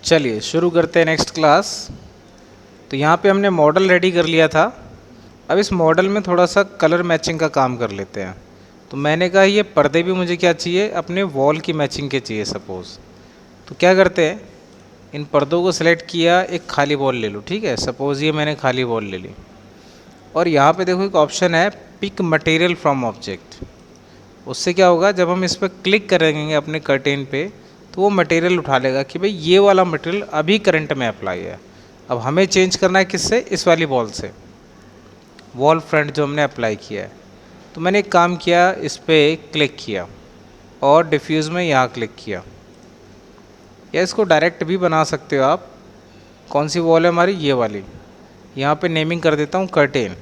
चलिए शुरू करते हैं नेक्स्ट क्लास। तो यहाँ पे हमने मॉडल रेडी कर लिया था। अब इस मॉडल में थोड़ा सा कलर मैचिंग का काम कर लेते हैं। तो मैंने कहा ये पर्दे भी मुझे क्या चाहिए, अपने वॉल की मैचिंग के चाहिए सपोज़। तो क्या करते हैं, इन पर्दों को सिलेक्ट किया, एक खाली वॉल ले लो, ठीक है। सपोज़ ये मैंने खाली वॉल ले ली और यहाँ पे देखो एक ऑप्शन है पिक मटेरियल फ्रॉम ऑब्जेक्ट। उससे क्या होगा, जब हम इस पर क्लिक करेंगे अपने कर्टेन पे तो वो मटेरियल उठा लेगा कि भाई ये वाला मटेरियल अभी करंट में अप्लाई है। अब हमें चेंज करना है किससे, इस वाली वॉल से, वॉल फ्रंट जो हमने अप्लाई किया है। तो मैंने एक काम किया, इस पर क्लिक किया और डिफ्यूज़ में यहाँ क्लिक किया, या इसको डायरेक्ट भी बना सकते हो आप। कौन सी वॉल है हमारी, ये वाली। यहाँ पे नेमिंग कर देता हूँ कर्टेन,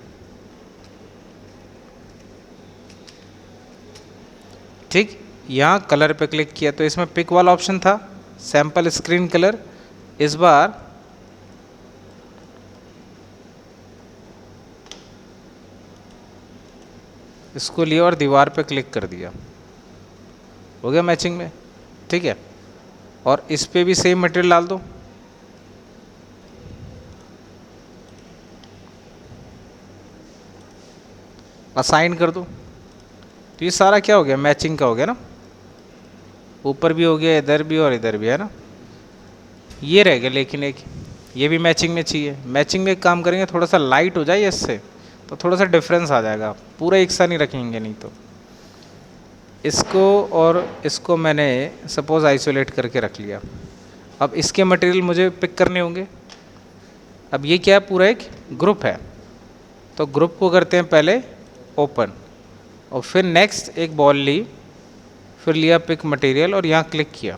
ठीक। यहाँ कलर पे क्लिक किया तो इसमें पिक वाला ऑप्शन था, सैम्पल स्क्रीन कलर। इस बार इसको लिया और दीवार पे क्लिक कर दिया, हो गया मैचिंग में, ठीक है। और इस पे भी सेम मटेरियल डाल दो, असाइन कर दो। तो ये सारा क्या हो गया, मैचिंग का हो गया ना। ऊपर भी हो गया, इधर भी और इधर भी, है ना। ये रह गया लेकिन एक, ये भी मैचिंग में चाहिए। मैचिंग में एक काम करेंगे, थोड़ा सा लाइट हो जाए इससे तो थोड़ा सा डिफरेंस आ जाएगा, पूरा एक सा नहीं रखेंगे नहीं तो। इसको और इसको मैंने सपोज़ आइसोलेट करके रख लिया। अब इसके मटेरियल मुझे पिक करने होंगे। अब ये क्या है, पूरा एक ग्रुप है। तो ग्रुप को करते हैं पहले ओपन, और फिर नेक्स्ट एक बॉल ली, फिर लिया पिक मटेरियल और यहाँ क्लिक किया।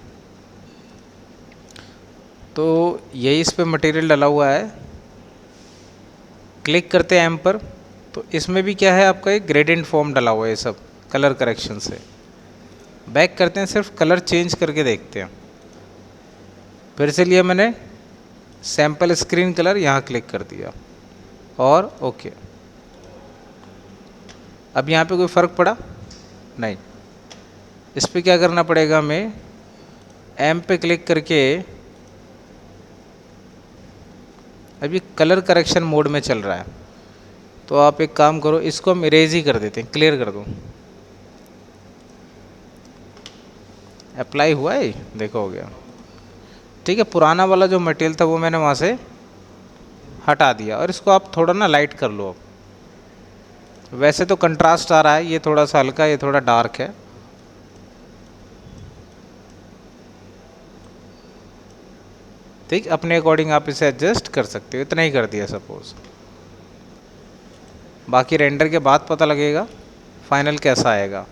तो यही इस पे मटेरियल डला हुआ है। क्लिक करते हैं एम पर, तो इसमें भी क्या है, आपका एक ग्रेडियंट फॉर्म डला हुआ है सब कलर करेक्शन से। बैक करते हैं, सिर्फ कलर चेंज करके देखते हैं। फिर से लिया मैंने सैम्पल स्क्रीन कलर, यहाँ क्लिक कर दिया और ओके। अब यहाँ पे कोई फ़र्क पड़ा नहीं। इस पर क्या करना पड़ेगा हमें, एम पे क्लिक करके, अब ये कलर करेक्शन मोड में चल रहा है। तो आप एक काम करो, इसको हम इरेज ही कर देते हैं, क्लियर कर दो। अप्लाई हुआ है, देखो हो गया, ठीक है। पुराना वाला जो मटेरियल था वो मैंने वहाँ से हटा दिया और इसको आप थोड़ा ना लाइट कर लो। अब वैसे तो कंट्रास्ट आ रहा है, ये थोड़ा सा हल्का, ये थोड़ा डार्क है। ठीक, अपने अकॉर्डिंग आप इसे एडजस्ट कर सकते हो। इतना ही कर दिया सपोज, बाकी रेंडर के बाद पता लगेगा फाइनल कैसा आएगा।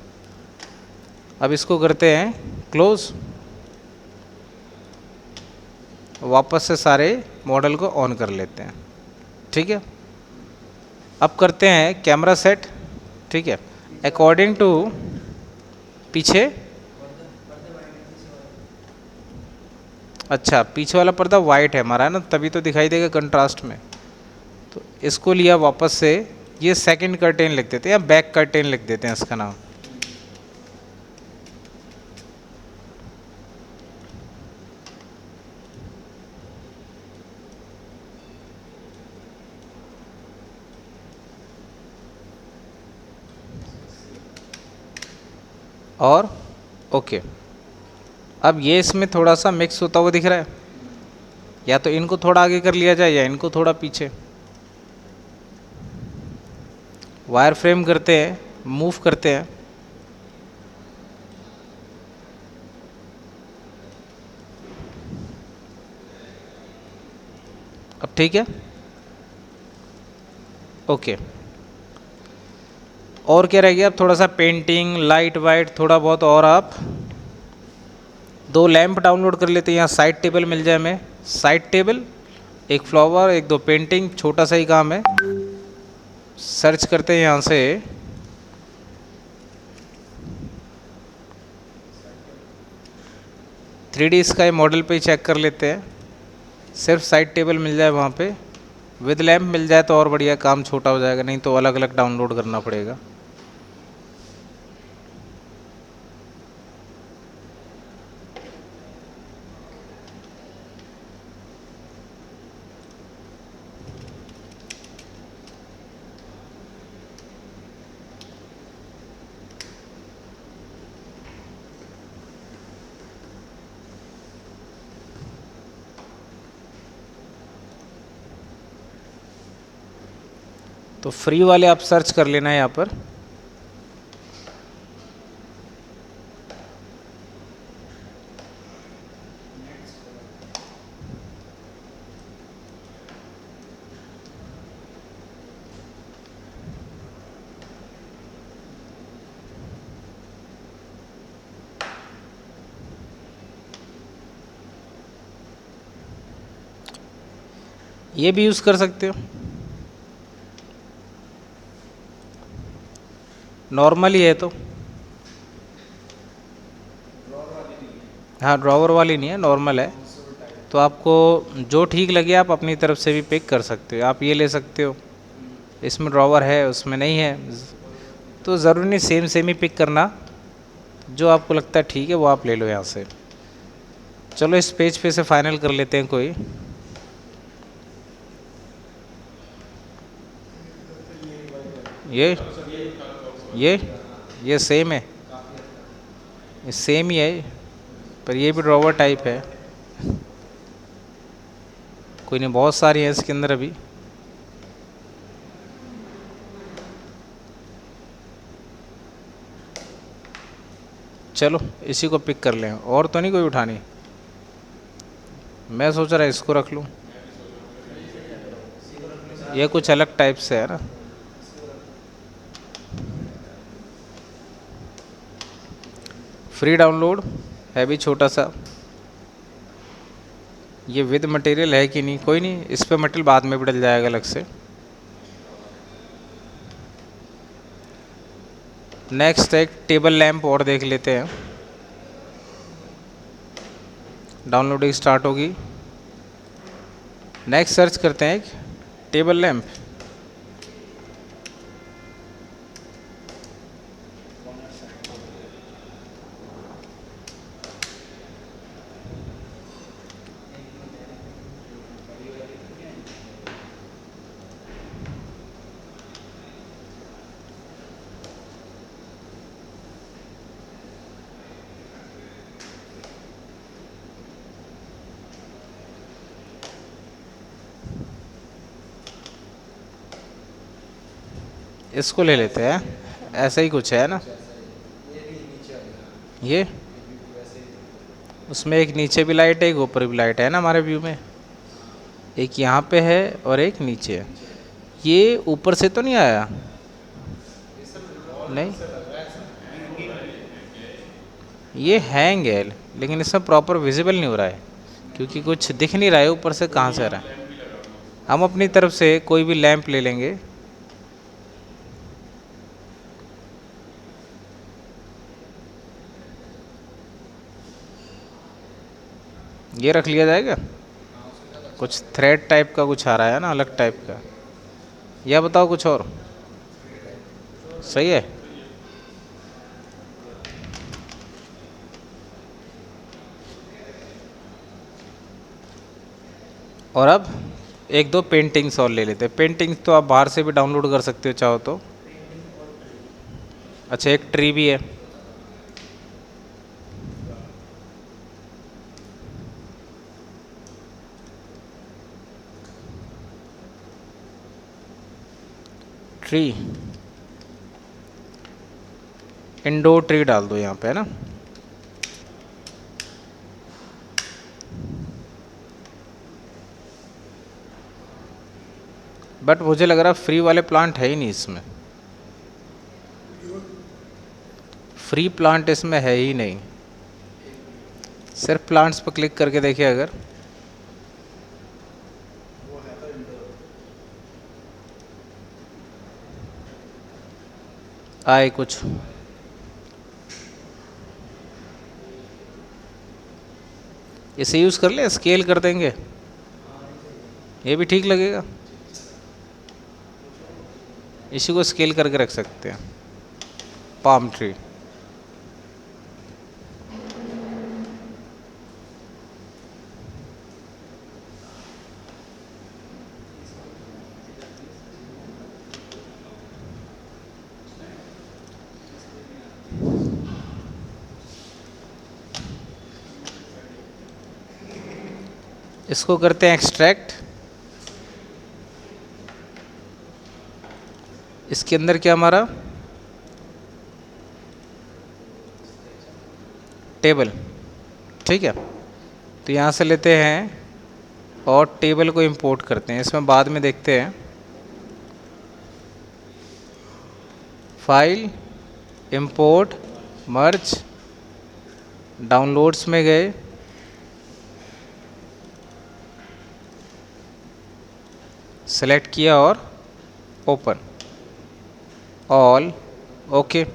अब इसको करते हैं क्लोज, वापस से सारे मॉडल को ऑन कर लेते हैं, ठीक है। अब करते हैं कैमरा सेट, ठीक है, अकॉर्डिंग टू पीछे। अच्छा, पीछे वाला पर्दा वाइट है हमारा, है ना, तभी तो दिखाई देगा कंट्रास्ट में। तो इसको लिया वापस से, ये सेकंड कर्टेन लिख देते हैं या बैक कर्टेन लिख देते हैं इसका नाम। और ओके। अब ये इसमें थोड़ा सा मिक्स होता हुआ दिख रहा है, या तो इनको थोड़ा आगे कर लिया जाए या इनको थोड़ा पीछे। वायर फ्रेम करते हैं, मूव करते हैं। अब ठीक है, ओके। और क्या रह गया, अब थोड़ा सा पेंटिंग, लाइट वाइट थोड़ा बहुत, और आप दो लैंप डाउनलोड कर लेते हैं। यहाँ साइड टेबल मिल जाए हमें, साइड टेबल, एक फ्लावर, एक दो पेंटिंग, छोटा सा ही काम है। सर्च करते हैं यहाँ से, थ्री स्काई मॉडल पे ही चेक कर लेते हैं। सिर्फ साइड टेबल मिल जाए वहाँ पे, विद लैंप मिल जाए तो और बढ़िया, काम छोटा हो जाएगा, नहीं तो अलग अलग डाउनलोड करना पड़ेगा। तो फ्री वाले आप सर्च कर लेना यहाँ पर। ये भी यूज़ कर सकते हो। नॉर्मल ही है तो, हाँ ड्रॉवर वाली नहीं है, नॉर्मल है। तो आपको जो ठीक लगे आप अपनी तरफ से भी पिक कर सकते हो। आप ये ले सकते हो, इसमें ड्रॉवर है उसमें नहीं है, तो ज़रूरी नहीं सेम सेम ही पिक करना। जो आपको लगता है ठीक है वो आप ले लो यहाँ से। चलो इस पेज पे से फाइनल कर लेते हैं कोई। ये ये सेम है, ये सेम ही है, पर ये भी ड्रॉवर टाइप है। कोई नहीं, बहुत सारी हैं इसके अंदर अभी। चलो इसी को पिक कर लें, और तो नहीं कोई उठानी। मैं सोच रहा इसको रख लूँ, ये कुछ अलग टाइप से है ना। फ्री डाउनलोड है भी छोटा सा। ये विद मटेरियल है कि नहीं, कोई नहीं, इस पे मटेरियल बाद में भी डल जाएगा अलग से। नेक्स्ट एक टेबल लैंप और देख लेते हैं। डाउनलोडिंग स्टार्ट होगी। नेक्स्ट सर्च करते हैं एक टेबल लैंप। इसको ले लेते हैं, ऐसा ही कुछ है ना। ये उसमें एक नीचे भी लाइट है, एक ऊपर भी लाइट है ना हमारे व्यू में। एक यहाँ पे है और एक नीचे है। ये ऊपर से तो नहीं आया, नहीं ये हैंग है, लेकिन इसमें प्रॉपर विजिबल नहीं हो रहा है क्योंकि कुछ दिख नहीं रहा है ऊपर से कहाँ से आ रहा है। हम अपनी तरफ से कोई भी लैंप ले लेंगे। ये रख लिया जाएगा। कुछ थ्रेड टाइप का कुछ आ रहा है ना, अलग टाइप का। या बताओ कुछ और सही है। और अब एक दो पेंटिंग्स और ले लेते हैं। पेंटिंग्स तो आप बाहर से भी डाउनलोड कर सकते हो चाहो तो। अच्छा एक ट्री भी है। ट्री, इंडोर ट्री डाल दो यहाँ पे है ना। बट मुझे लग रहा फ्री वाले प्लांट है ही नहीं इसमें। फ्री प्लांट इसमें है ही नहीं। सिर्फ प्लांट्स पर क्लिक करके देखिए, अगर आए कुछ। इसे यूज़ कर ले, स्केल कर देंगे, ये भी ठीक लगेगा। इसी को स्केल करके रख सकते हैं। पाम ट्री, इसको करते हैं एक्सट्रैक्ट। इसके अंदर क्या हमारा टेबल, ठीक है। तो यहाँ से लेते हैं और टेबल को इंपोर्ट करते हैं, इसमें बाद में देखते हैं। फाइल, इंपोर्ट, मर्ज, डाउनलोड्स में गए, सेलेक्ट किया और ओपन, ऑल, ओके,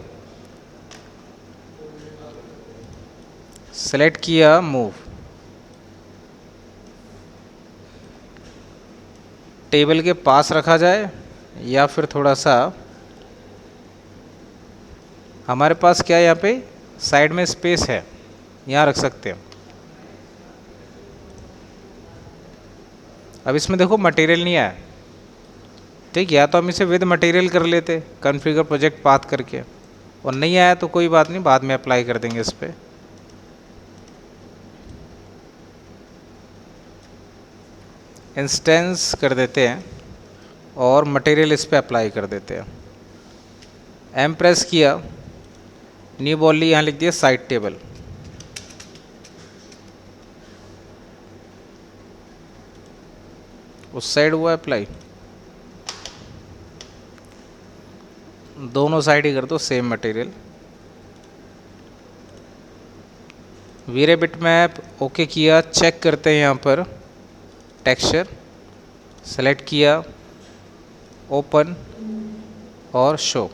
सेलेक्ट किया, मूव। टेबल के पास रखा जाए या फिर थोड़ा सा हमारे पास क्या है, यहाँ पे साइड में स्पेस है, यहाँ रख सकते हैं। अब इसमें देखो मटेरियल नहीं आया, ठीक। या तो हम इसे विद मटेरियल कर लेते कॉन्फ़िगर प्रोजेक्ट पाथ करके, और नहीं आया तो कोई बात नहीं, बाद में अप्लाई कर देंगे इस पर। इंस्टेंस कर देते हैं और मटेरियल इस पर अप्लाई कर देते हैं। एम प्रेस किया, न्यू बॉली यहाँ लिख दिया साइड टेबल, उस साइड हुआ अप्लाई, दोनों साइड ही कर दो same material. VRay bitmap okay किया, चेक करते हैं यहाँ पर टेक्सचर, सेलेक्ट किया, ओपन और show,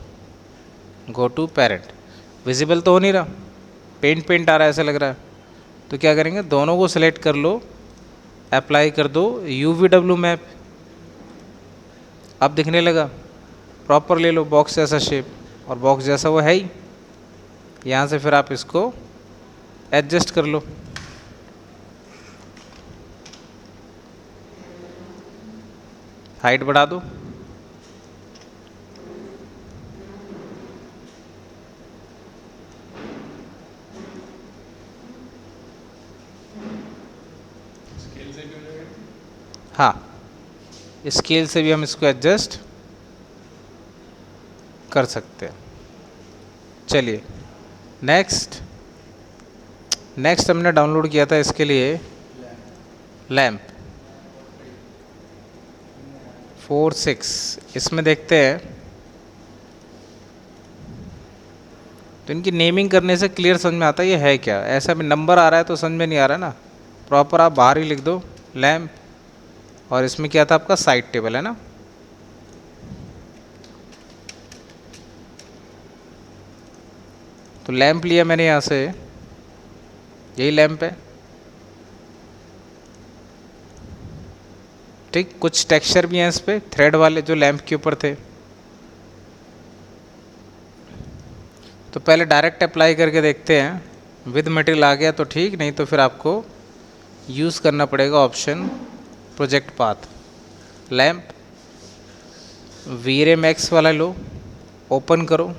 go to parent. Visible तो हो नहीं रहा, पेंट आ रहा है ऐसा लग रहा है, तो क्या करेंगे, दोनों को सिलेक्ट कर लो, अप्लाई कर दो UVW मैप। अब दिखने लगा, प्रॉपर ले लो बॉक्स जैसा शेप, और बॉक्स जैसा वो है ही। यहाँ से फिर आप इसको एडजस्ट कर लो, हाइट बढ़ा दो, हाँ स्केल से भी हम इसको एडजस्ट कर सकते हैं। चलिए नेक्स्ट हमने डाउनलोड किया था इसके लिए लैम्प 4.6, इसमें देखते हैं। तो इनकी नेमिंग करने से क्लियर समझ में आता है ये है क्या। ऐसा भी नंबर आ रहा है तो समझ में नहीं आ रहा ना, प्रॉपर आप बाहर ही लिख दो लैम्प। और इसमें क्या था आपका साइड टेबल है ना, तो लैंप लिया मैंने यहाँ से, यही लैंप है, ठीक। कुछ टेक्सचर भी हैं इस पर थ्रेड वाले जो लैंप के ऊपर थे, तो पहले डायरेक्ट अप्लाई करके देखते हैं। विद मटेरियल आ गया तो ठीक, नहीं तो फिर आपको यूज़ करना पड़ेगा option project path. Lamp VRay max वाला लो, ओपन करो,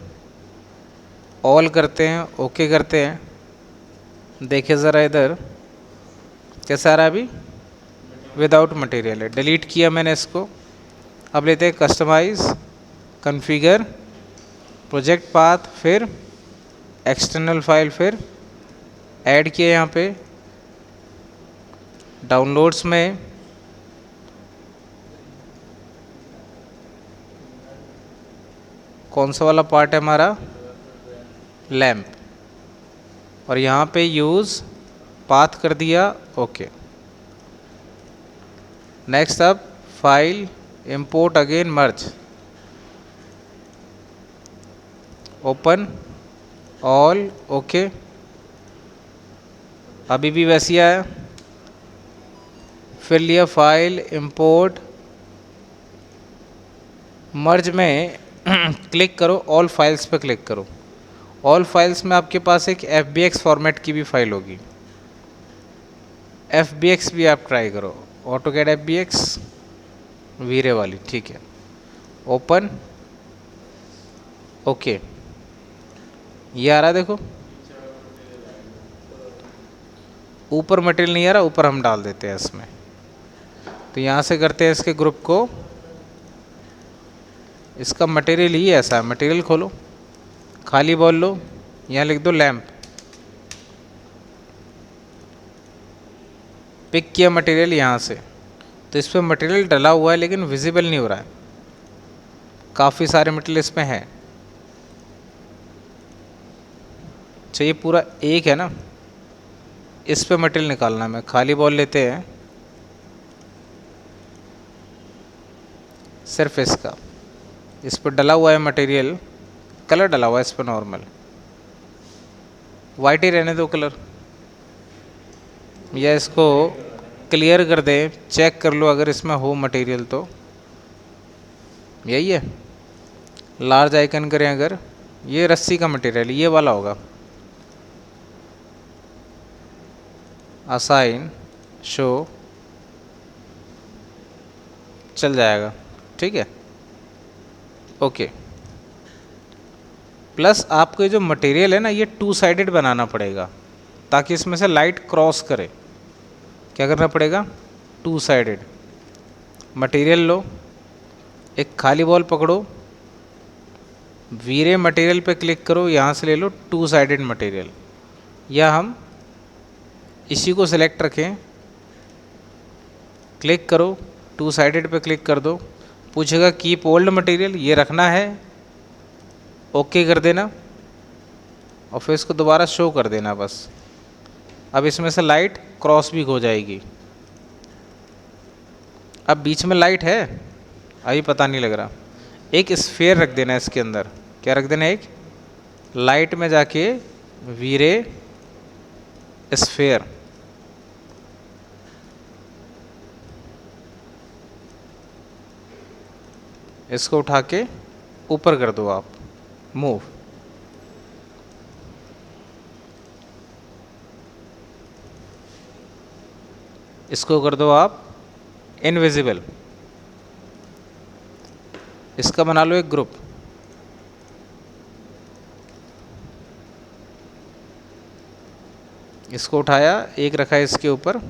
ऑल करते हैं, ओके करते हैं। देखिए ज़रा इधर कैसा आ रहा है, अभी विदाउट मटेरियल है, डिलीट किया मैंने इसको। अब लेते हैं कस्टमाइज, कॉन्फ़िगर, प्रोजेक्ट पाथ, फिर एक्सटर्नल फाइल, फिर ऐड किया यहाँ पे डाउनलोड्स में। कौन सा वाला पार्ट है हमारा, लैंप, और यहाँ पे यूज़ पाथ कर दिया, ओके। नेक्स्ट अब फाइल, इंपोर्ट, अगेन मर्ज, ओपन, ऑल, ओके। अभी भी वैसी आया, फिर लिया फाइल, इंपोर्ट, मर्ज में क्लिक करो, ऑल फाइल्स पे क्लिक करो। ऑल फाइल्स में आपके पास एक FBX फॉर्मेट की भी फाइल होगी, FBX भी आप ट्राई करो, ऑटोकैड FBX वीरे वाली, ठीक है। ओपन, ओके, ये आ रहा है देखो, ऊपर मटेरियल नहीं आ रहा, ऊपर हम डाल देते हैं इसमें। तो यहाँ से करते हैं इसके ग्रुप को इसका मटेरियल ही ऐसा है। मटेरियल खोलो, खाली बॉल लो, यहाँ लिख दो लैंप। पिक किया मटेरियल यहाँ से, तो इस पर मटेरियल डला हुआ है लेकिन विजिबल नहीं हो रहा है। काफ़ी सारे मटेरियल इसमें है। चाहिए पूरा एक है ना, इस पे मटेरियल निकालना है। मैं खाली बॉल लेते हैं सिर्फ इसका, इस पर डला हुआ है मटेरियल, कलर डला हुआ है इस पर नॉर्मल, वाइट ही रहने दो कलर, या इसको क्लियर कर दें, चेक कर लो अगर इसमें हो मटेरियल तो। यही है, लार्ज आइकन करें अगर, ये रस्सी का मटेरियल ये वाला होगा। असाइन शो चल जाएगा, ठीक है, ओके। प्लस आपको ये जो मटेरियल है ना, ये टू साइडेड बनाना पड़ेगा ताकि इसमें से लाइट क्रॉस करे। क्या करना पड़ेगा? Two sided. मटेरियल लो, एक खाली बॉल पकड़ो, वीरे मटेरियल पे क्लिक करो, यहाँ से ले लो टू साइडेड मटेरियल, या हम इसी को सिलेक्ट रखें, क्लिक करो, टू साइडेड पे क्लिक कर दो, पूछेगा कीप ओल्ड मटेरियल, ये रखना है, ओके कर देना और फिर इसको दोबारा शो कर देना बस। अब इसमें से लाइट क्रॉस भी हो जाएगी। अब बीच में लाइट है, अभी पता नहीं लग रहा। एक स्फीयर रख देना इसके अंदर। क्या रख देना? एक लाइट में जाके वीरे स्फीयर, इसको उठा के ऊपर कर दो आप, मूव। इसको कर दो आप इनविजिबल। इसका बना लो एक ग्रुप, इसको उठाया, एक रखा है इसके ऊपर,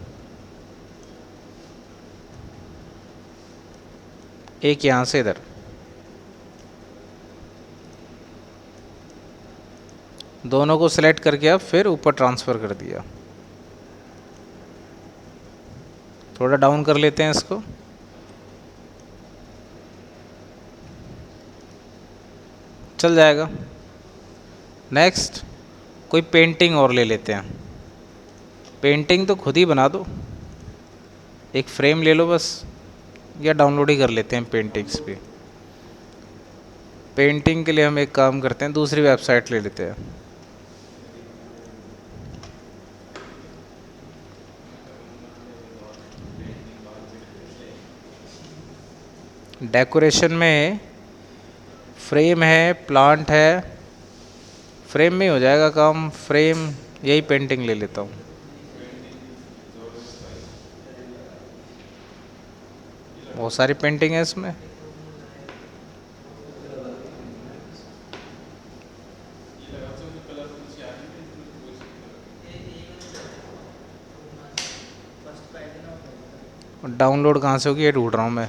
एक यहां से इधर, दोनों को सिलेक्ट करके अब फिर ऊपर ट्रांसफ़र कर दिया। थोड़ा डाउन कर लेते हैं इसको, चल जाएगा। नेक्स्ट कोई पेंटिंग और ले लेते हैं। पेंटिंग तो खुद ही बना दो, एक फ्रेम ले लो बस, या डाउनलोड ही कर लेते हैं पेंटिंग्स भी। पेंटिंग के लिए हम एक काम करते हैं, दूसरी वेबसाइट ले लेते हैं। डेकोरेशन में फ्रेम है, प्लांट है, फ्रेम में ही हो जाएगा काम। फ्रेम, यही पेंटिंग ले लेता हूँ। बहुत सारी पेंटिंग है इसमें। डाउनलोड कहाँ से होगी ये ढूंढ रहा हूँ मैं।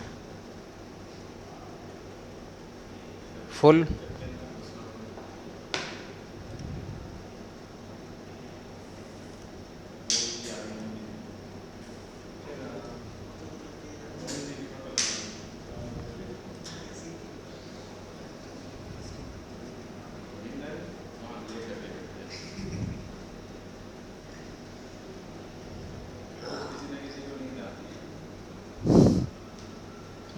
फुल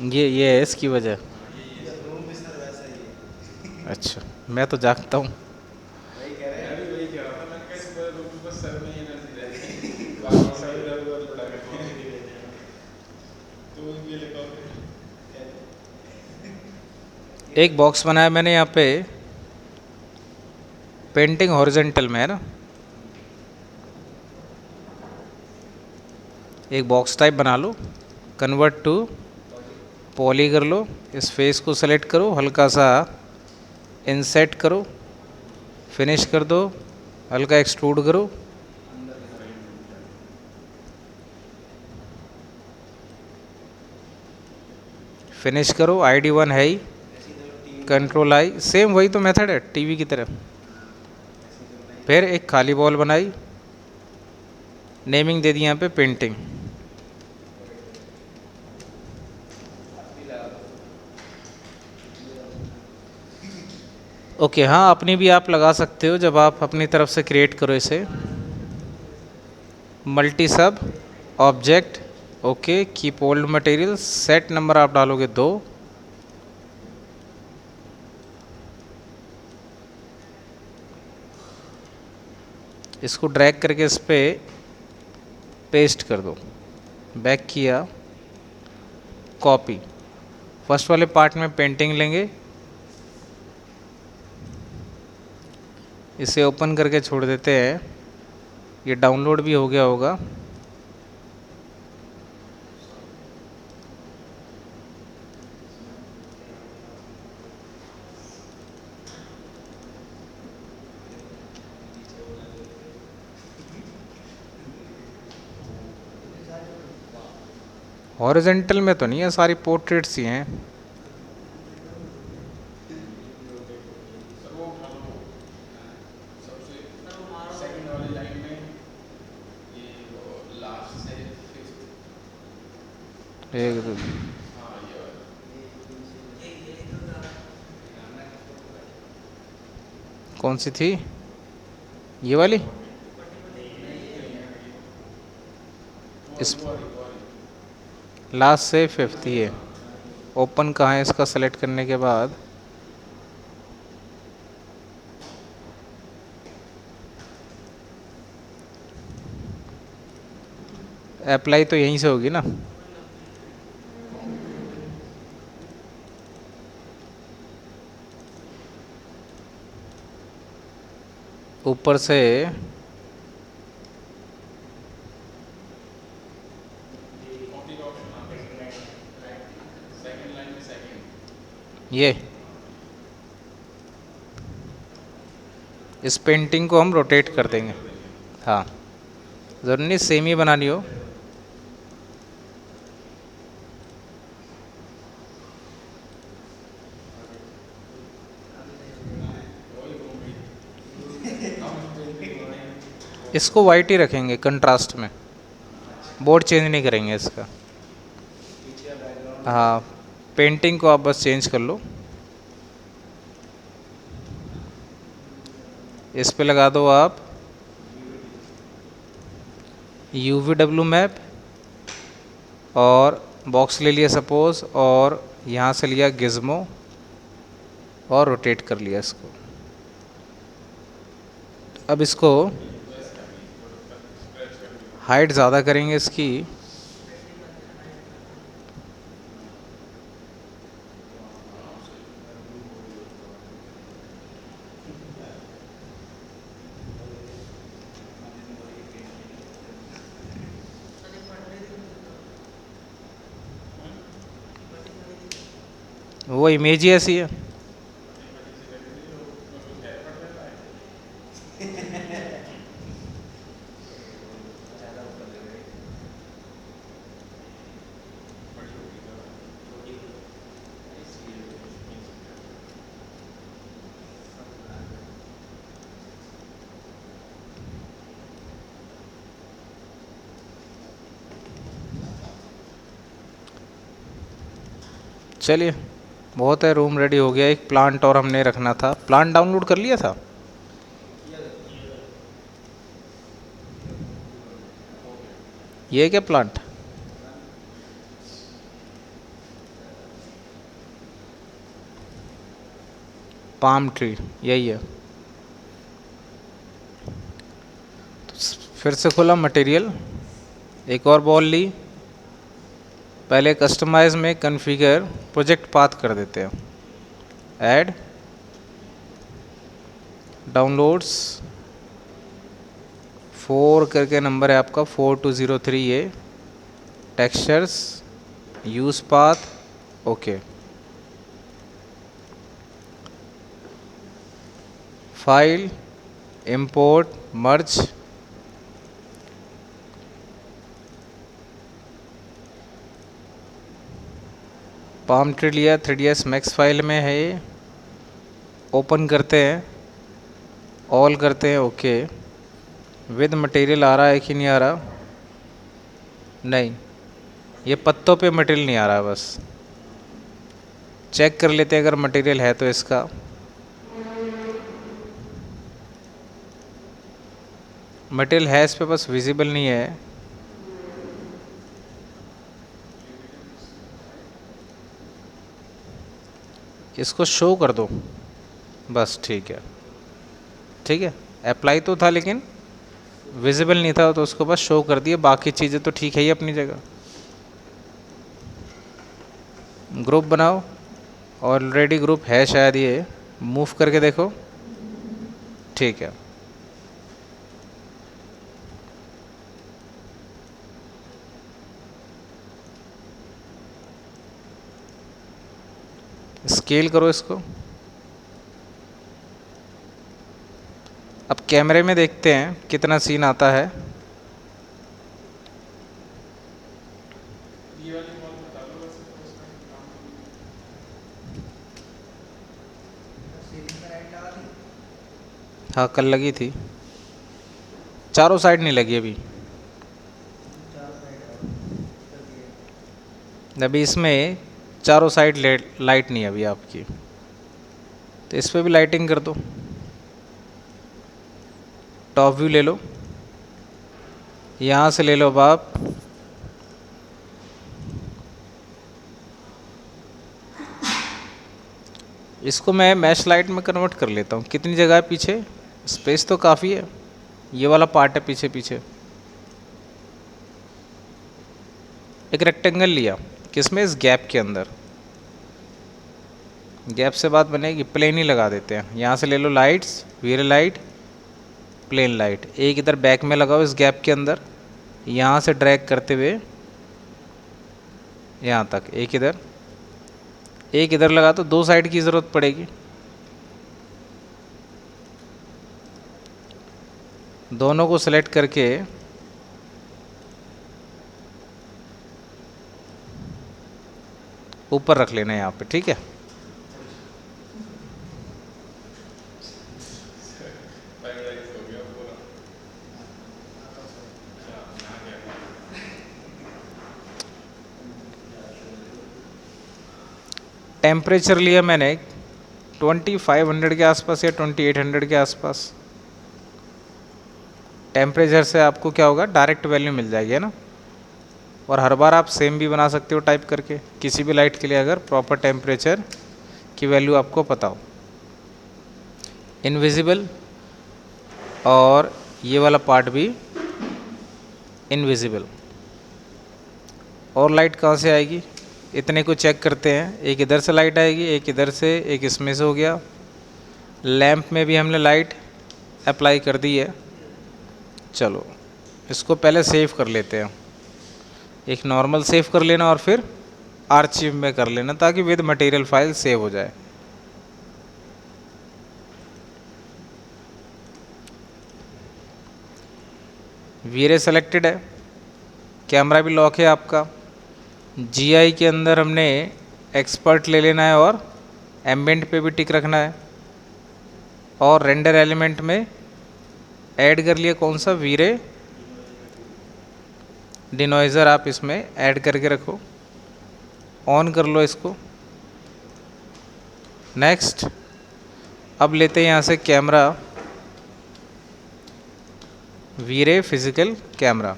ये है इसकी वजह। अच्छा, मैं तो जागता हूँ। एक बॉक्स बनाया मैंने यहाँ पे, पेंटिंग हॉरिजेंटल में है ना, एक बॉक्स टाइप बना लो, कन्वर्ट टू पॉली कर लो, इस फेस को सेलेक्ट करो, हल्का सा इंसेट करो, फिनिश कर दो, हल्का एक्सट्रूड करो, फिनिश करो। ID1 है ही, कंट्रोल आई, सेम वही तो मेथड है टीवी की तरह। फिर एक खाली बॉल बनाई, नेमिंग दे दी यहाँ पे पेंटिंग। ओके हाँ, अपनी भी आप लगा सकते हो जब आप अपनी तरफ से क्रिएट करो इसे। मल्टी सब object, okay, keep old material, set number आप डालोगे 2। इसको ड्रैग करके इस पर पेस्ट कर दो, बैक किया, कॉपी। फर्स्ट वाले पार्ट में पेंटिंग लेंगे, इसे ओपन करके छोड़ देते हैं। ये डाउनलोड भी हो गया होगा। हॉरिजेंटल में तो नहीं है, सारी पोर्ट्रेट्स ही हैं। एक दो, कौन सी थी ये वाली? इस लास्ट से फिफ्थ ये ओपन कहाँ है इसका सेलेक्ट करने के बाद? अप्लाई तो यहीं से होगी ना। ऊपर से ये इस पेंटिंग को हम रोटेट कर देंगे। हाँ, ज़रूरी नहीं सेम ही बनानी हो। इसको वाइट ही रखेंगे कंट्रास्ट में, बोर्ड चेंज नहीं करेंगे इसका। हाँ, पेंटिंग को आप बस चेंज कर लो। इस पे लगा दो आप UVW मैप, और बॉक्स ले लिया सपोज, और यहाँ से लिया गिज़्मो और रोटेट कर लिया इसको। अब इसको हाइट ज़्यादा करेंगे इसकी। वो इमेज ही ऐसी है। चलिए बहुत है, रूम रेडी हो गया। एक प्लांट और हमने रखना था। प्लांट डाउनलोड कर लिया था? ये क्या प्लांट? पाम ट्री, यही है। तो फिर से खोला मटेरियल, एक और बॉल ली। पहले कस्टमाइज में कॉन्फ़िगर प्रोजेक्ट पाथ कर देते हैं। ऐड, डाउनलोड्स 4 करके नंबर है आपका, 4203। ये textures, use path, okay. File, import, merge, palm tree लिया, 3ds मैक्स फाइल में है ये। ओपन करते हैं, ऑल करते हैं, ओके। विद मटेरियल आ रहा है कि नहीं आ रहा? नहीं, ये पत्तों पे मटेरियल नहीं आ रहा, बस चेक कर लेते हैं अगर मटेरियल है तो इसका। मटेरियल है इस पे, बस विजिबल नहीं है। इसको शो कर दो, बस ठीक है, ठीक है। अप्लाई तो था लेकिन विजिबल नहीं था, तो उसको बस शो कर दिया, बाकी चीज़ें तो ठीक है ही अपनी जगह। ग्रुप बनाओ, ऑलरेडी ग्रुप है शायद, ये मूव करके देखो, ठीक है। स्केल करो इसको। अब कैमरे में देखते हैं कितना सीन आता है। हाँ, कल लगी थी, चारों साइड नहीं लगी अभी। अभी इसमें चारों साइड लाइट नहीं है अभी आपकी, तो इस पर भी लाइटिंग कर दो। टॉप व्यू ले लो, यहाँ से ले लो अब आप। इसको मैं मैश लाइट में कन्वर्ट कर लेता हूँ। कितनी जगह है पीछे? स्पेस तो काफ़ी है, ये वाला पार्ट है पीछे पीछे। एक रेक्टेंगल लिया, किसमें? इस गैप के अंदर। गैप से बात बनेगी, प्लेन ही लगा देते हैं। यहाँ से ले लो लाइट्स, वीरे लाइट, प्लेन लाइट। एक इधर बैक में लगाओ इस गैप के अंदर, यहाँ से ड्रैग करते हुए यहाँ तक। एक इधर लगा, तो दो साइड की ज़रूरत पड़ेगी। दोनों को सेलेक्ट करके ऊपर रख लेना है यहाँ पे, ठीक है। टेम्परेचर लिया मैंने 2500 के आसपास या 2800 के आसपास। टेम्परेचर से आपको क्या होगा, डायरेक्ट वैल्यू मिल जाएगी, है ना। और हर बार आप सेम भी बना सकते हो टाइप करके, किसी भी लाइट के लिए, अगर प्रॉपर टेम्परेचर की वैल्यू आपको पता हो। इनविजिबल, और ये वाला पार्ट भी इनविजिबल। और लाइट कहाँ से आएगी, इतने को चेक करते हैं। एक इधर से लाइट आएगी, एक इधर से, एक इसमें से हो गया। लैंप में भी हमने लाइट अप्लाई कर दी है। चलो इसको पहले सेव कर लेते हैं। एक नॉर्मल सेव कर लेना और फिर आर्चिव में कर लेना, ताकि विद मटेरियल फाइल सेव हो जाए। वीरे सेलेक्टेड है, कैमरा भी लॉक है आपका। जीआई के अंदर हमने एक्सपर्ट ले लेना है और एम्बिएंट पे भी टिक रखना है। और रेंडर एलिमेंट में ऐड कर लिया कौन सा, वीरे डिनॉइज़र। आप इसमें ऐड करके रखो, ऑन कर लो इसको। नेक्स्ट, अब लेते हैं यहाँ से कैमरा, वीरे फिजिकल कैमरा।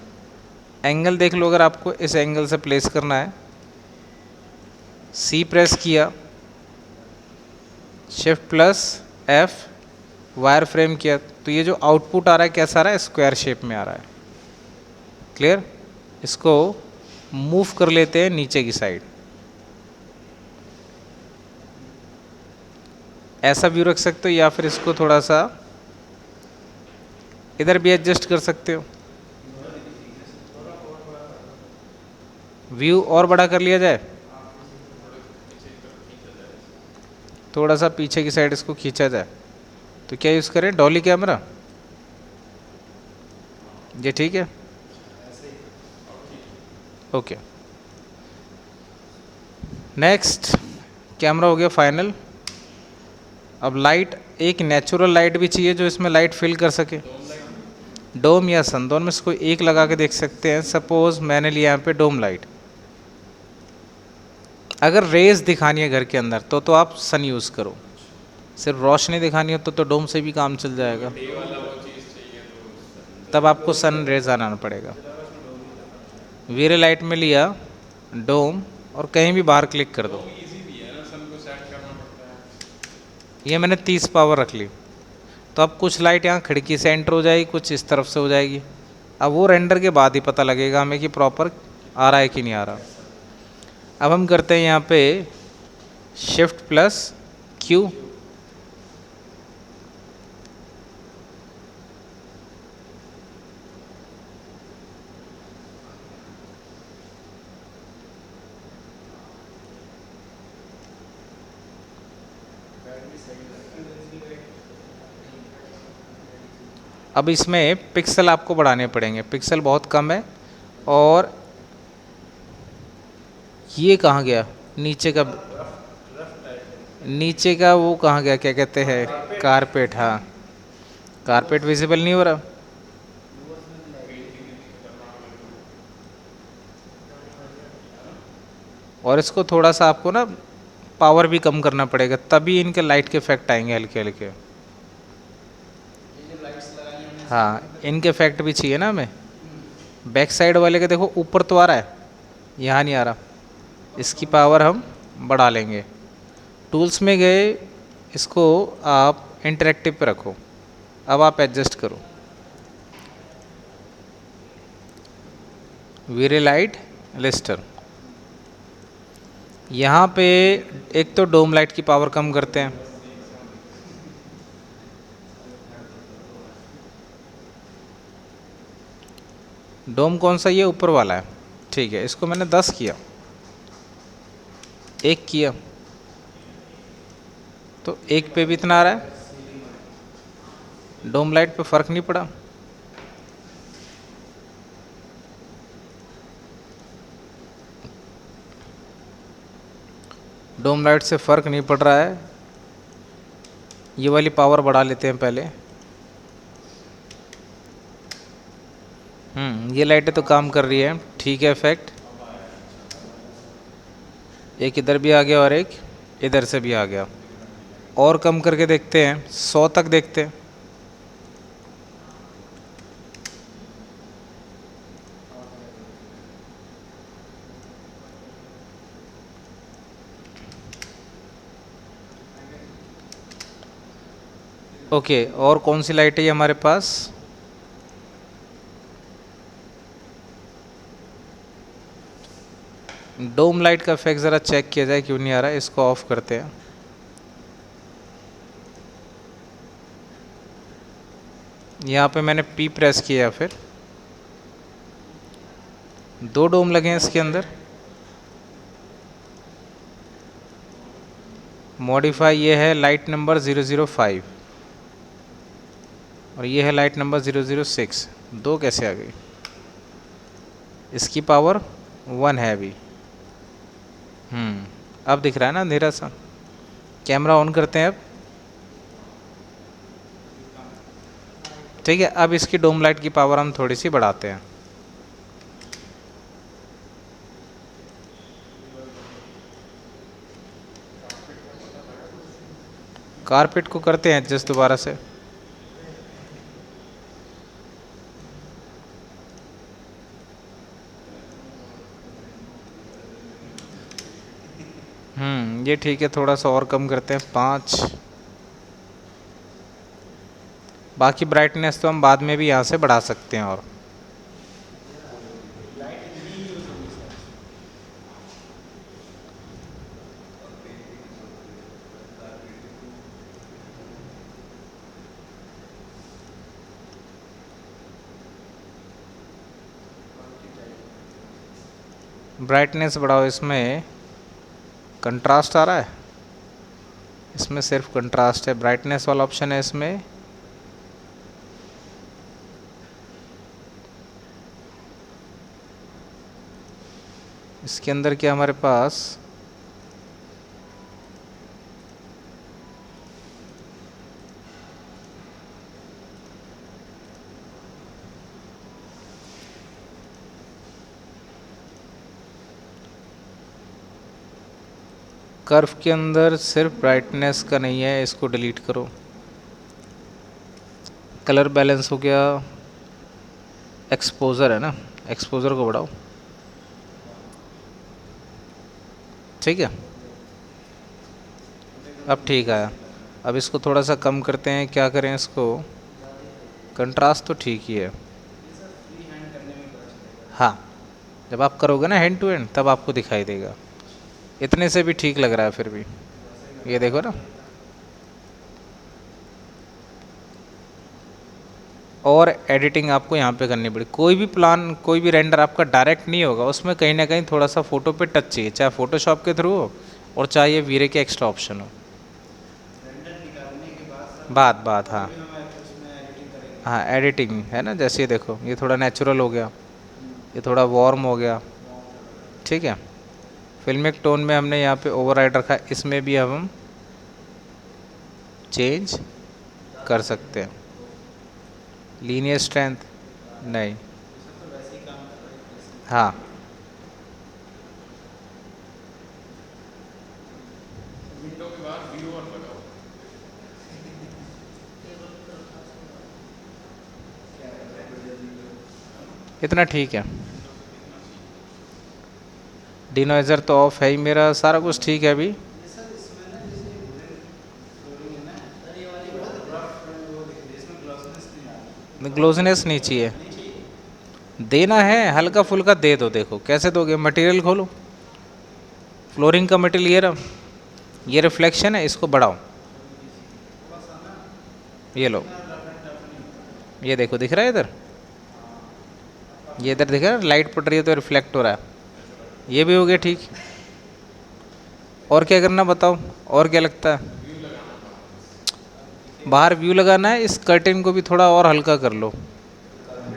एंगल देख लो, अगर आपको इस एंगल से प्लेस करना है। सी प्रेस किया, shift plus F, wire frame किया, तो ये जो आउटपुट आ रहा है कैसा आ रहा है, स्क्वायर शेप में आ रहा है। क्लियर। इसको मूव कर लेते हैं नीचे की साइड। ऐसा व्यू रख सकते हो, या फिर इसको थोड़ा सा इधर भी एडजस्ट कर सकते हो। व्यू और बड़ा कर लिया जाए, थोड़ा सा पीछे की साइड इसको खींचा जाए। तो क्या यूज़ करें, डॉली कैमरा, ये ठीक है। ओके, नेक्स्ट कैमरा हो गया फाइनल। अब लाइट, एक नेचुरल लाइट भी चाहिए जो इसमें लाइट फिल कर सके। डोम या सन, दोनों में से कोई एक लगा के देख सकते हैं। सपोज मैंने लिया यहाँ पे डोम लाइट। अगर रेस दिखानी है घर के अंदर तो आप सन यूज़ करो। सिर्फ रोशनी दिखानी हो तो डोम से भी काम चल जाएगा। तब आपको सन रेज आना पड़ेगा। वीरे लाइट में लिया डोम और कहीं भी बाहर क्लिक कर दो। ये मैंने 30 पावर रख ली। तो अब कुछ लाइट यहाँ खिड़की से एंटर हो जाएगी, कुछ इस तरफ से हो जाएगी। अब वो रेंडर के बाद ही पता लगेगा हमें कि प्रॉपर आ रहा है कि नहीं आ रहा। अब हम करते हैं यहाँ पे शिफ्ट प्लस क्यू। अब इसमें पिक्सल आपको बढ़ाने पड़ेंगे, पिक्सल बहुत कम है। और ये कहाँ गया नीचे का, नीचे का वो कहाँ गया, क्या कहते हैं, कारपेट। हाँ, कारपेट विजिबल नहीं हो रहा। और इसको थोड़ा सा आपको ना पावर भी कम करना पड़ेगा, तभी इनके लाइट के इफेक्ट आएंगे हल्के हल्के। हाँ, इनके इफेक्ट भी चाहिए ना हमें। बैक साइड वाले के देखो ऊपर तो आ रहा है, यहाँ नहीं आ रहा। इसकी पावर हम बढ़ा लेंगे। टूल्स में गए, इसको आप इंटरेक्टिव पे रखो। अब आप एडजस्ट करो। वीरे लाइट लिस्टर। यहाँ पे एक तो डोम लाइट की पावर कम करते हैं। डोम कौन सा, ये ऊपर वाला है। ठीक है, इसको मैंने 10 किया, 1 किया, तो 1 पे भी इतना आ रहा है। डोम लाइट पे फर्क नहीं पड़ा। डोम लाइट से फर्क नहीं पड़ रहा है। ये वाली पावर बढ़ा लेते हैं पहले। ये लाइटें तो काम कर रही है, ठीक है। इफेक्ट एक इधर भी आ गया और एक इधर से भी आ गया। और कम करके देखते हैं, 100 तक देखते हैं। ओके, और कौन सी लाइट है ये हमारे पास। डोम लाइट का इफेक्ट ज़रा चेक किया जाए क्यों नहीं आ रहा है। इसको ऑफ करते हैं। यहाँ पे मैंने पी प्रेस किया, फिर 2 डोम लगे हैं इसके अंदर। मॉडिफाई ये है लाइट नंबर 005 और ये है लाइट नंबर 006। 2 कैसे आ गई। इसकी पावर 1 है अभी। अब दिख रहा है ना अंधेरा सा। कैमरा ऑन करते हैं अब। ठीक है, अब इसकी डोम लाइट की पावर हम थोड़ी सी बढ़ाते हैं। कारपेट को करते हैं एडजस्ट दोबारा से। ये ठीक है, थोड़ा सा और कम करते हैं, 5। बाकी ब्राइटनेस तो हम बाद में भी यहाँ से बढ़ा सकते हैं। और ब्राइटनेस बढ़ाओ। इसमें कंट्रास्ट आ रहा है, इसमें सिर्फ कंट्रास्ट है। ब्राइटनेस वाला ऑप्शन है इसमें। इसके अंदर क्या हमारे पास कर्व के अंदर सिर्फ ब्राइटनेस का नहीं है, इसको डिलीट करो। कलर बैलेंस हो गया, एक्सपोजर है ना, एक्सपोजर को बढ़ाओ। ठीक है, अब ठीक आया। अब इसको थोड़ा सा कम करते हैं, क्या करें इसको, कंट्रास्ट तो ठीक ही है। हाँ, जब आप करोगे ना हैंड टू हैंड तब आपको दिखाई देगा। इतने से भी ठीक लग रहा है फिर भी, ये देखो ना। और एडिटिंग आपको यहाँ पे करनी पड़ी। कोई भी प्लान, कोई भी रेंडर आपका डायरेक्ट नहीं होगा, उसमें कहीं ना कहीं थोड़ा सा फ़ोटो पे टच चाहिए, चाहे फोटोशॉप के थ्रू हो और चाहे ये वीरे के एक्स्ट्रा ऑप्शन हो। बात हाँ, हाँ एडिटिंग है ना, जैसे ये देखो, ये थोड़ा नेचुरल हो गया, ये थोड़ा वार्म हो गया। ठीक है, फिल्मिक टोन में हमने यहाँ पे ओवरराइड रखा है, इसमें भी अब हम चेंज कर सकते हैं। लीनियर स्ट्रेंथ नहीं, हाँ इतना ठीक है। डिनोइज़र तो ऑफ है ही मेरा, सारा कुछ ठीक है अभी। ग्लोजनेस नहीं चाहिए, देना है हल्का फुल्का दे दो। देखो कैसे दोगे, मटेरियल खोलो, फ्लोरिंग का मटेरियल ये रहा, ये रिफ्लेक्शन है, इसको बढ़ाओ, ये लो, ये देखो दिख रहा है इधर, ये इधर दिख रहा है, लाइट पड़ रही है तो रिफ्लेक्ट हो रहा है, ये भी हो गया ठीक। और क्या करना बताओ, और क्या लगता है? बाहर व्यू लगाना है, इस कर्टेन को भी थोड़ा और हल्का कर लो,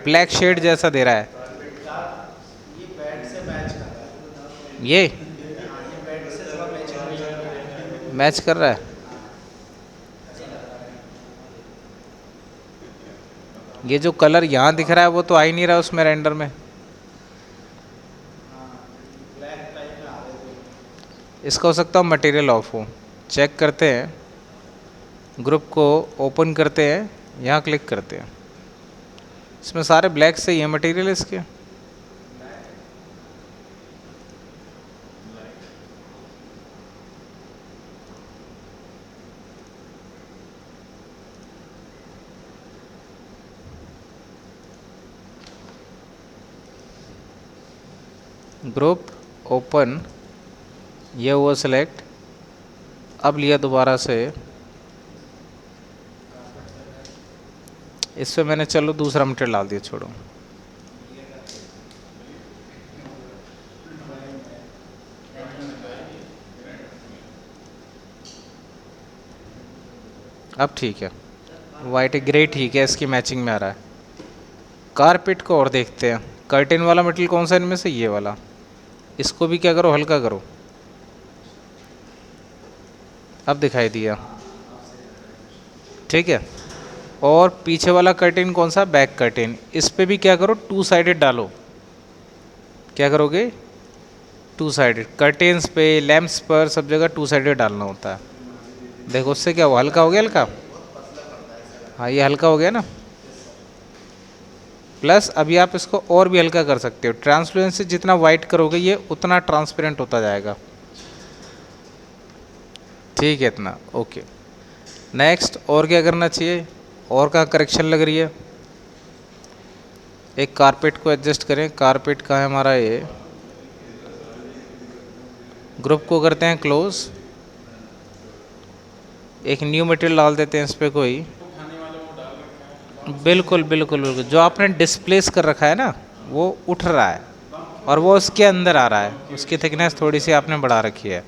ब्लैक शेड जैसा दे रहा है ये, मैच कर रहा है। ये जो कलर यहाँ दिख रहा है वो तो आ ही नहीं रहा उसमें रेंडर में। इसका हो सकता है मटेरियल ऑफ हो, चेक करते हैं, ग्रुप को ओपन करते हैं, यहाँ क्लिक करते हैं, इसमें सारे ब्लैक से ही है मटेरियल इसके। ग्रुप ओपन, ये हुआ सेलेक्ट। अब लिया दोबारा से, इस पे मैंने चलो दूसरा मटेरियल डाल दिया, छोड़ो। अब ठीक है, वाइट ग्रे ठीक है, इसकी मैचिंग में आ रहा है। कारपेट को और देखते हैं, कर्टेन वाला मटेरियल कौन सा इनमें से, ये वाला, इसको भी क्या करो, हल्का करो। अब दिखाई दिया, ठीक है। और पीछे वाला कर्टेन कौन सा, बैक कर्टेन, इस पे भी क्या करो, टू साइडेड डालो। क्या करोगे, टू साइडेड कर्टेन्स पे, लैंप्स पर, सब जगह टू साइडेड डालना होता है। देखो उससे क्या हुआ, हल्का हो गया, हल्का, हाँ ये हल्का हो गया ना। प्लस अभी आप इसको और भी हल्का कर सकते हो, ट्रांसपेरेंसी जितना वाइट करोगे ये उतना ट्रांसपेरेंट होता जाएगा। ठीक है, इतना ओके। नेक्स्ट और क्या करना चाहिए, और कहाँ करेक्शन लग रही है, एक कारपेट को एडजस्ट करें। कारपेट का है हमारा ये, ग्रुप को करते हैं क्लोज, एक न्यू मटेरियल डाल देते हैं इस पर कोई, बिल्कुल बिल्कुल बिल्कुल, जो आपने डिस्प्लेस कर रखा है ना वो उठ रहा है और वो उसके अंदर आ रहा है, उसकी थिकनेस थोड़ी सी आपने बढ़ा रखी है।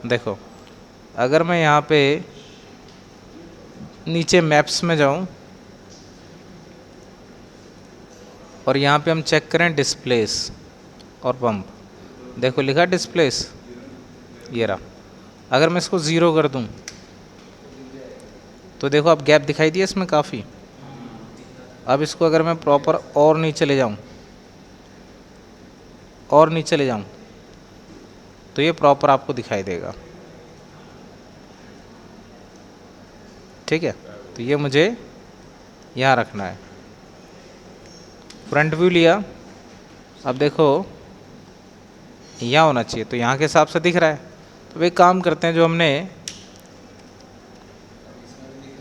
देखो अगर मैं यहाँ पे नीचे मैप्स में जाऊँ और यहाँ पे हम चेक करें डिस्प्लेस और बम्प, देखो लिखा डिस्प्लेस, ये रहा। अगर मैं इसको ज़ीरो कर दूँ तो देखो अब गैप दिखाई दिया इसमें काफ़ी। अब इसको अगर मैं प्रॉपर और नीचे ले जाऊँ, और नीचे ले जाऊँ तो ये प्रॉपर आपको दिखाई देगा। ठीक है, तो ये मुझे यहाँ रखना है। फ्रंट व्यू लिया, अब देखो यहाँ होना चाहिए, तो यहाँ के हिसाब से दिख रहा है। तो एक काम करते हैं, जो हमने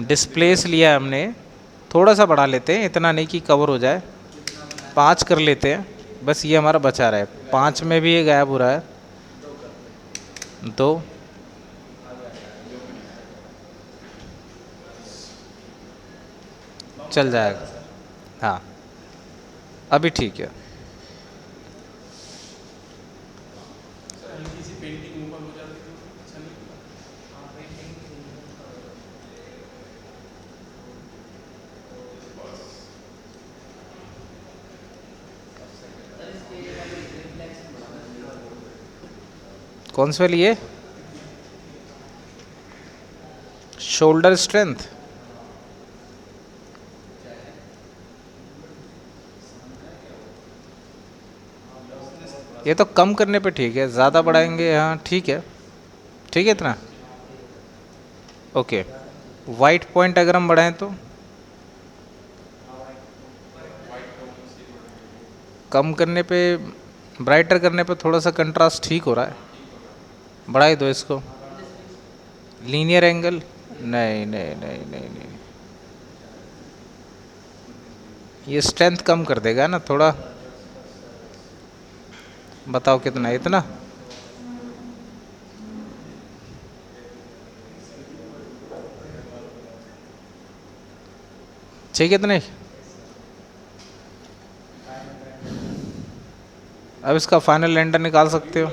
डिस्प्लेस लिया है हमने, थोड़ा सा बढ़ा लेते हैं, इतना नहीं कि कवर हो जाए, 5 कर लेते हैं, बस ये हमारा बचा रहा है। 5 में भी ये गायब हो रहा है, तो चल जाएगा। हाँ, अभी ठीक है। कौन से वाली? ये शोल्डर स्ट्रेंथ, ये तो कम करने पे ठीक है, ज़्यादा बढ़ाएंगे। हाँ ठीक है, ठीक है इतना। ओके, वाइट पॉइंट अगर हम बढ़ाएं तो कम करने पे, ब्राइटर करने पे थोड़ा सा कंट्रास्ट ठीक हो रहा है, बढ़ा ही दो इसको। लीनियर एंगल, नहीं नहीं नहीं नहीं नहीं, ये स्ट्रेंथ कम कर देगा ना थोड़ा। बताओ कितना? इतना। ठीक है, इतने। अब इसका फाइनल रेंडर निकाल सकते हो।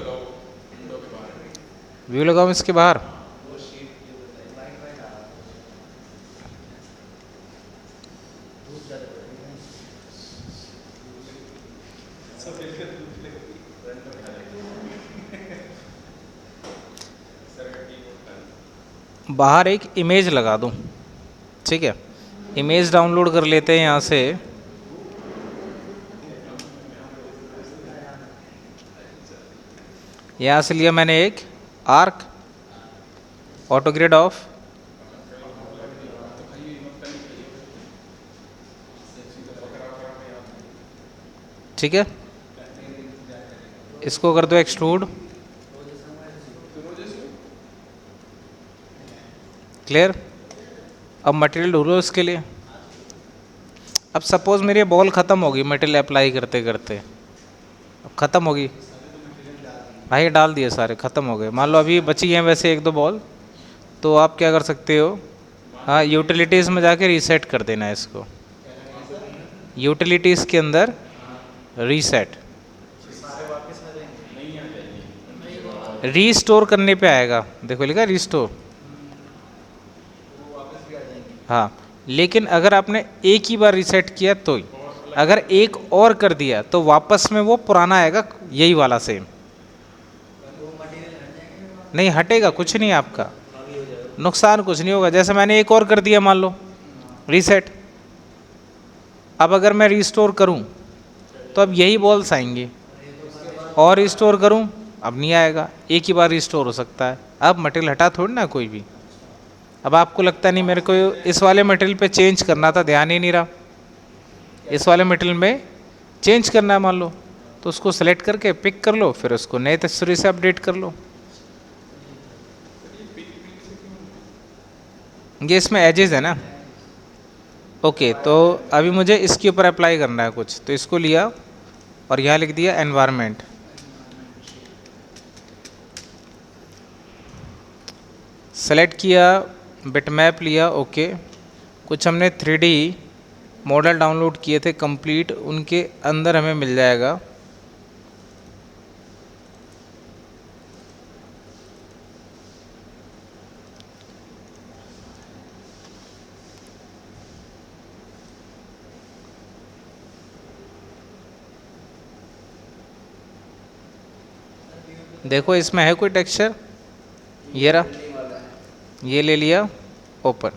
व्यू लगाओ इसके बाहर। बाहर एक इमेज लगा दूं, ठीक है। इमेज डाउनलोड कर लेते हैं यहाँ से। यहाँ से लिया मैंने एक आर्क, ऑटो ग्रिड ऑफ, ठीक है। इसको कर दो एक्सट्रूड, क्लियर। अब मटेरियल ढूंढो इसके लिए। अब सपोज मेरी बॉल ख़त्म होगी मटेरियल अप्लाई करते करते, अब ख़त्म होगी भाई, डाल दिए सारे, ख़त्म हो गए। मान लो अभी बची हैं वैसे 1-2 बॉल, तो आप क्या कर सकते हो, हाँ यूटिलिटीज़ में जाके रीसेट कर देना है इसको। यूटिलिटीज़ के अंदर रीसेट, रीस्टोर करने पे आएगा, देखो लिखा रीस्टोर। हाँ, लेकिन अगर आपने एक ही बार रीसेट किया तो ही, अगर एक और कर दिया तो वापस में वो पुराना आएगा, यही वाला सेम। नहीं हटेगा, कुछ नहीं आपका नुकसान, कुछ नहीं होगा। जैसे मैंने एक और कर दिया मान लो रीसेट, अब अगर मैं रीस्टोर करूं तो अब यही बॉल्स आएंगी, और रिस्टोर करूं अब नहीं आएगा, एक ही बार रिस्टोर हो सकता है। अब मटेरियल हटा थोड़ी ना कोई भी। अब आपको लगता नहीं मेरे को इस वाले मटेरियल पे चेंज करना था, ध्यान ही नहीं रहा, इस वाले मटेरियल में चेंज करना है मान लो, तो उसको सेलेक्ट करके पिक कर लो, फिर उसको नए तस्वीर से अपडेट कर लो। ये इसमें एजेस है ना। ओके, तो अभी मुझे इसके ऊपर अप्लाई करना है कुछ, तो इसको लिया और यहाँ लिख दिया एनवायरनमेंट, सेलेक्ट किया, बिटमैप लिया, ओके। कुछ हमने 3D मॉडल डाउनलोड किए थे कंप्लीट, उनके अंदर हमें मिल जाएगा। देखो इसमें है कोई टेक्सचर, ये रहा, ये ले लिया, ओपन,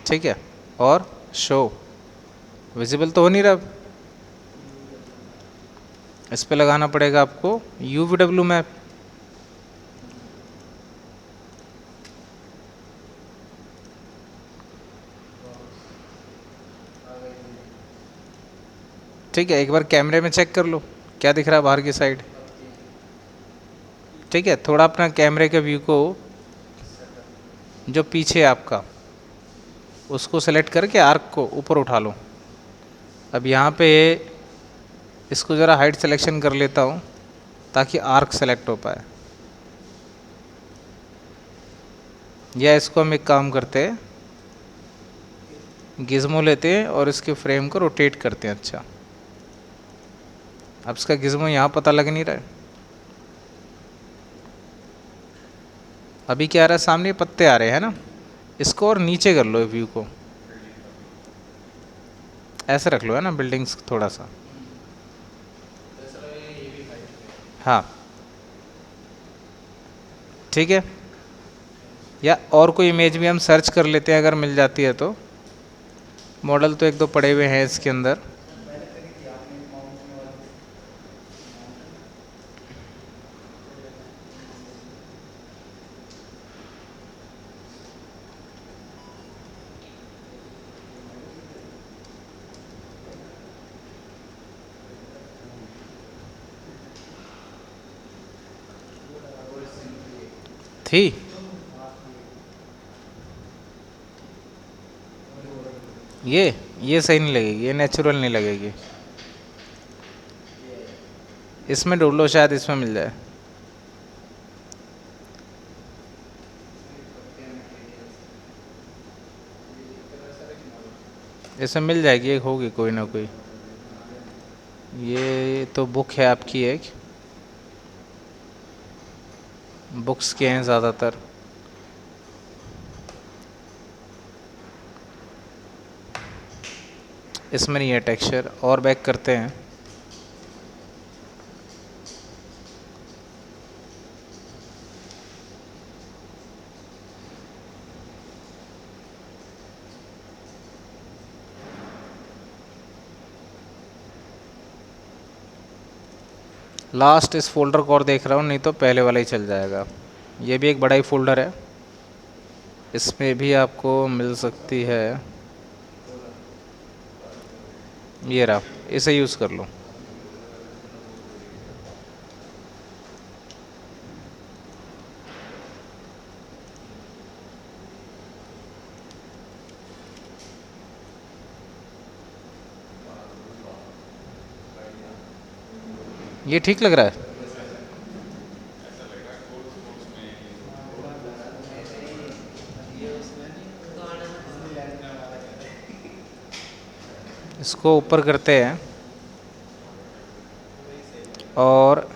ठीक है, और शो, विजिबल तो हो नहीं रहा। इस पे लगाना पड़ेगा आपको UVW मैप, ठीक है, एक बार कैमरे में चेक कर लो क्या दिख रहा है बाहर की साइड। ठीक है, थोड़ा अपना कैमरे के व्यू को जो पीछे है आपका उसको सेलेक्ट करके आर्क को ऊपर उठा लो। अब यहाँ पे इसको ज़रा हाइट सिलेक्शन कर लेता हूँ ताकि आर्क सेलेक्ट हो पाए। या इसको हम एक काम करते हैं, गिज़्मो लेते हैं और इसके फ्रेम को रोटेट करते हैं। अच्छा, अब इसका गिज़्मो यहाँ पता लग नहीं रहा है। अभी क्या आ रहा है, सामने पत्ते आ रहे हैं ना, इसको और नीचे कर लो व्यू को, ऐसे रख लो है ना बिल्डिंग्स थोड़ा सा। हाँ ठीक है। या और कोई इमेज भी हम सर्च कर लेते हैं अगर मिल जाती है तो। मॉडल तो एक दो पड़े हुए हैं इसके अंदर। थी ये सही नहीं लगेगी, ये नेचुरल नहीं लगेगी। इसमें ढूंढ लो, शायद इसमें मिल जाए। इसमें मिल जाएगी, एक होगी कोई ना कोई। ये तो बुक है आपकी एक, बुक्स के हैं ज़्यादातर। इसमें नहीं है टेक्सचर, और बैक करते हैं। लास्ट इस फोल्डर को और देख रहा हूँ, नहीं तो पहले वाला ही चल जाएगा। ये भी एक बड़ा ही फोल्डर है, इसमें भी आपको मिल सकती है। ये रहा, इसे यूज़ कर लो। ये ठीक लग रहा है। इसको ऊपर करते हैं और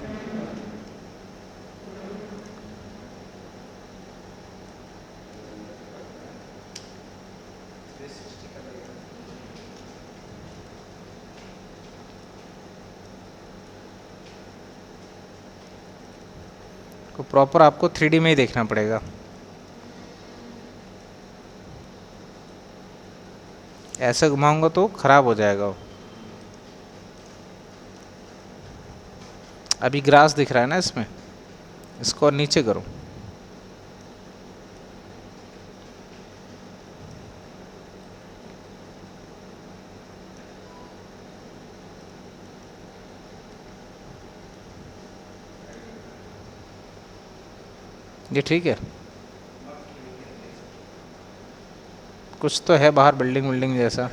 को प्रॉपर आपको 3D में ही देखना पड़ेगा। ऐसे घुमाऊंगा तो ख़राब हो जाएगा वो। अभी ग्रास दिख रहा है ना इसमें, इसको और नीचे करो। ये ठीक है। कुछ तो है बाहर बिल्डिंग बिल्डिंग जैसा।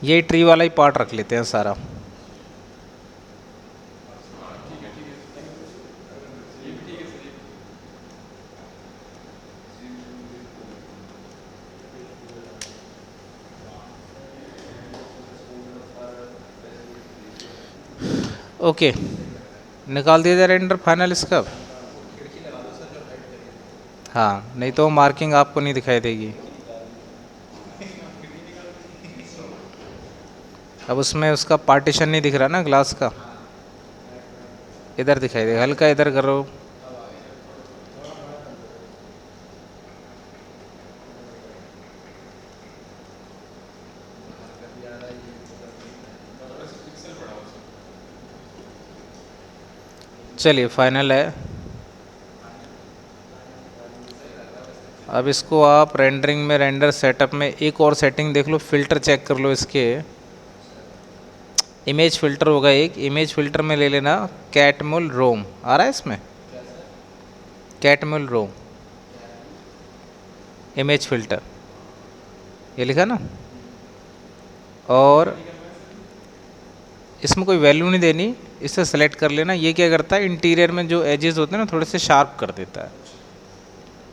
ये ट्री वाला ही पार्ट रख लेते हैं सारा। ओके, निकाल दिया जाए रेंडर फाइनल इसका। हाँ, नहीं तो मार्किंग आपको नहीं दिखाई देगी। अब उसमें उसका पार्टीशन नहीं दिख रहा ना ग्लास का, इधर दिखाई दे, हल्का इधर करो। चलिए फाइनल है। अब इसको आप रेंडरिंग में, रेंडर सेटअप में एक और सेटिंग देख लो, फ़िल्टर चेक कर लो इसके। इमेज फ़िल्टर होगा एक, इमेज फ़िल्टर में ले लेना कैटमुल रोम, आ रहा है इसमें कैटमुल रोम इमेज फ़िल्टर, ये लिखा ना। और इसमें कोई वैल्यू नहीं देनी, इसे सेलेक्ट कर लेना। ये क्या करता है, इंटीरियर में जो एजेस होते हैं ना थोड़े से शार्प कर देता है।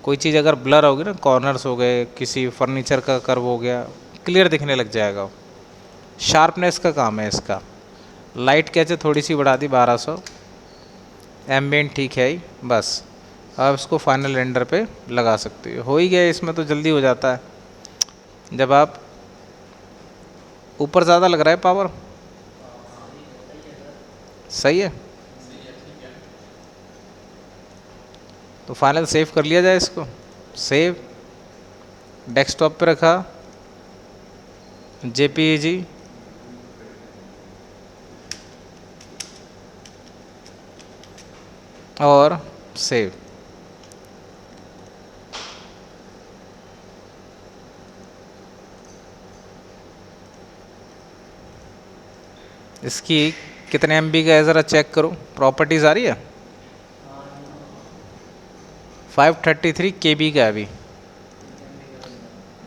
कोई चीज़ अगर ब्लर होगी ना, कॉर्नर्स हो गए, किसी फर्नीचर का कर्व हो गया, क्लियर दिखने लग जाएगा। शार्पनेस का काम है इसका। लाइट कैसे थोड़ी सी बढ़ा दी 1200, एम्बियंट ठीक है ही, बस। आप इसको फाइनल रेंडर पे लगा सकते हो ही गया। इसमें तो जल्दी हो जाता है। जब आप ऊपर ज़्यादा लग रहा है पावर, सही है। तो फाइनल सेव कर लिया जाए इसको। सेव, डेस्कटॉप पे रखा, जेपीईजी, और सेव। इसकी कितने MB का है ज़रा चेक करो, प्रॉपर्टीज़ आ रही है। 533 KB का है अभी।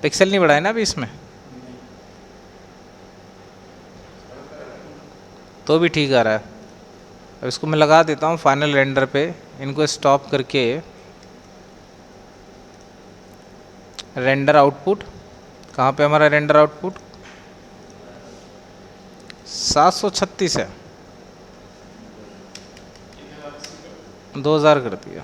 पिक्सल नहीं बढ़ाए ना अभी इसमें, तो भी ठीक आ रहा है। अब इसको मैं लगा देता हूँ फाइनल रेंडर पे। इनको स्टॉप करके रेंडर आउटपुट, कहाँ पे हमारा रेंडर आउटपुट 736 है, 2000 कर दिया।